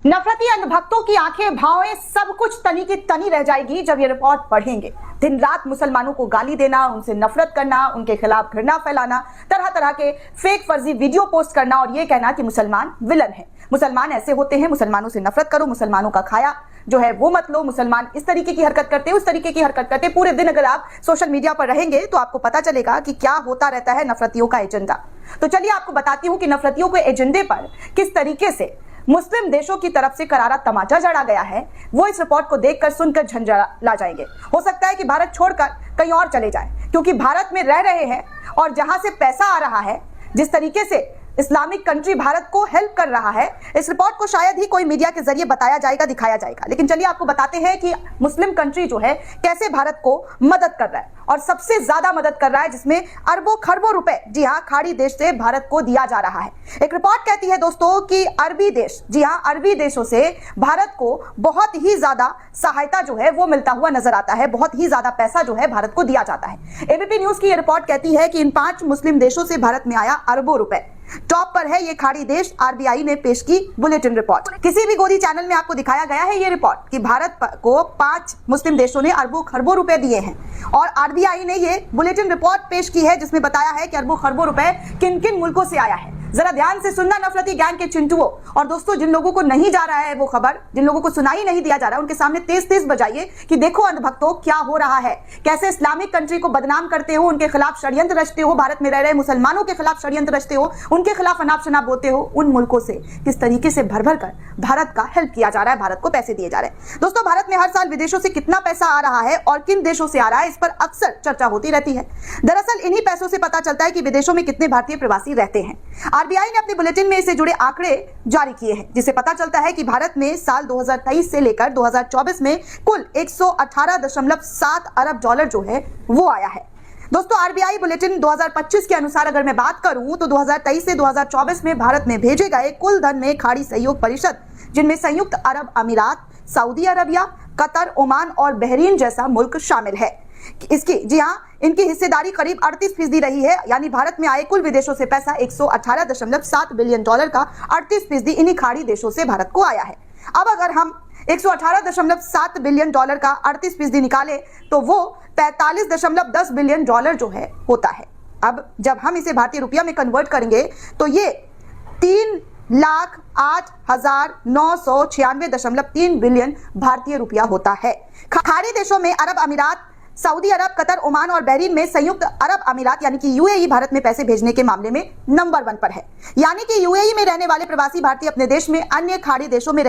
नफरती अंधभक्तों की आंखें भावें सब कुछ तनी की तनी रह जाएगी जब ये रिपोर्ट पढ़ेंगे। दिन रात मुसलमानों को गाली देना, उनसे नफरत करना, उनके खिलाफ घृणा फैलाना, तरह तरह के फेक फर्जी वीडियो पोस्ट करना और ये कहना कि मुसलमान विलन है, मुसलमान ऐसे होते हैं, मुसलमानों से नफरत करो, मुसलमानों का खाया जो है वो मत लो, मुसलमान इस तरीके की हरकत करते हैं, उस तरीके की हरकत करते हैं। पूरे दिन अगर आप सोशल मीडिया पर रहेंगे तो आपको पता चलेगा कि क्या होता रहता है नफरतियों का एजेंडा। तो चलिए आपको बताती हूं कि नफरतियों के एजेंडे पर किस तरीके से मुस्लिम देशों की तरफ से करारा तमाचा जड़ा गया है, वो इस रिपोर्ट को देखकर सुनकर झंझला जाएंगे। हो सकता है कि भारत छोड़कर कहीं और चले जाएं, क्योंकि भारत में रह रहे हैं और जहां से पैसा आ रहा है, जिस तरीके से इस्लामिक कंट्री भारत को हेल्प कर रहा है, इस रिपोर्ट को शायद ही कोई मीडिया के जरिए बताया जाएगा, दिखाया जाएगा। लेकिन चलिए आपको बताते हैं कि मुस्लिम कंट्री जो है कैसे भारत को मदद कर रहा है और सबसे ज्यादा मदद कर रहा है, जिसमें अरबों खरबों रुपए, जी हां, खाड़ी देश से भारत को दिया जा रहा है। एक रिपोर्ट कहती है दोस्तों कि अरबी देश, जी हां, अरबी देशों से भारत को बहुत ही ज्यादा सहायता जो है वो मिलता हुआ नजर आता है, बहुत ही ज्यादा पैसा जो है भारत को दिया जाता है। एबीपी न्यूज की यह रिपोर्ट कहती है कि इन 5 मुस्लिम देशों से भारत में आया अरबों रुपए। टॉप पर है ये खाड़ी देश। आरबीआई ने पेश की बुलेटिन रिपोर्ट। किसी भी गोदी चैनल में आपको दिखाया गया है ये रिपोर्ट कि भारत को 5 मुस्लिम देशों ने अरबों खरबों रुपए दिए हैं और आरबीआई ने ये बुलेटिन रिपोर्ट पेश की है, जिसमें बताया है कि अरबों खरबों रुपए किन किन मुल्कों से आया है। जरा ध्यान से सुनना नफरती गैंग के चिंटुओं। और दोस्तों, जिन लोगों को नहीं जा रहा है वो खबर, जिन लोगों को सुनाई नहीं दिया जा रहा है, उनके सामने तेज तेज बजाइए कि देखो अंधभक्तों क्या हो रहा है, कैसे इस्लामिक कंट्री को बदनाम करते हो, उनके खिलाफ षड्यंत्र रचते हो, भारत में रह रहे मुसलमानों के खिलाफ षड्यंत्र रचते हो, उनके खिलाफ अनाप शनाप बोलते हो। उन मुल्कों से किस तरीके से भर भर कर भारत का हेल्प किया जा रहा है, भारत को पैसे दिए जा रहे हैं। दोस्तों, भारत में हर साल विदेशों से कितना पैसा आ रहा है और किन देशों से आ रहा है, इस पर अक्सर चर्चा होती रहती है। दरअसल इन्हीं पैसों से पता चलता है कि विदेशों में कितने भारतीय प्रवासी रहते हैं। आरबीआई ने अपने बुलेटिन में इससे जुड़े आंकड़े जारी किए हैं, जिससे पता चलता है कि भारत में साल 2023 से लेकर 2024 में कुल 118.7 अरब डॉलर जो है वो आया है। दोस्तों, आरबीआई बुलेटिन 2025 के अनुसार अगर मैं बात करूं तो 2023 से 2024 में भारत में भेजे गए कुल धन में खाड़ी सहयोग परिषद, जिनमें संयुक्त अरब अमीरात, सऊदी अरबिया, कतर, ओमान और बहरीन जैसा मुल्क शामिल है, इसकी, जी हां, इनकी हिस्सेदारी करीब 38% रही है। यानी भारत में आए कुल विदेशों से पैसा 118.7 बिलियन डॉलर का 38% इन्हीं खाड़ी देशों से भारत को आया है। अब अगर हम 118.7 बिलियन डॉलर का 38% निकाले तो वो 45.10 बिलियन डॉलर जो है होता है। अब जब हम इसे भारतीय रुपया में कन्वर्ट करेंगे तो ये 3,08,996.3 बिलियन भारतीय रुपया होता है। खाड़ी देशों में अरब अमीरात, सऊदी अरब, कतर, ओमान और बहरीन में संयुक्त अरब अमीरात यानी कि यूएई भारत में पैसे भेजने के मामले में नंबर 1 पर है। यानी कि यूएई में रहने वाले प्रवासी भारतीय अपने देश में अन्य खाड़ी देशों में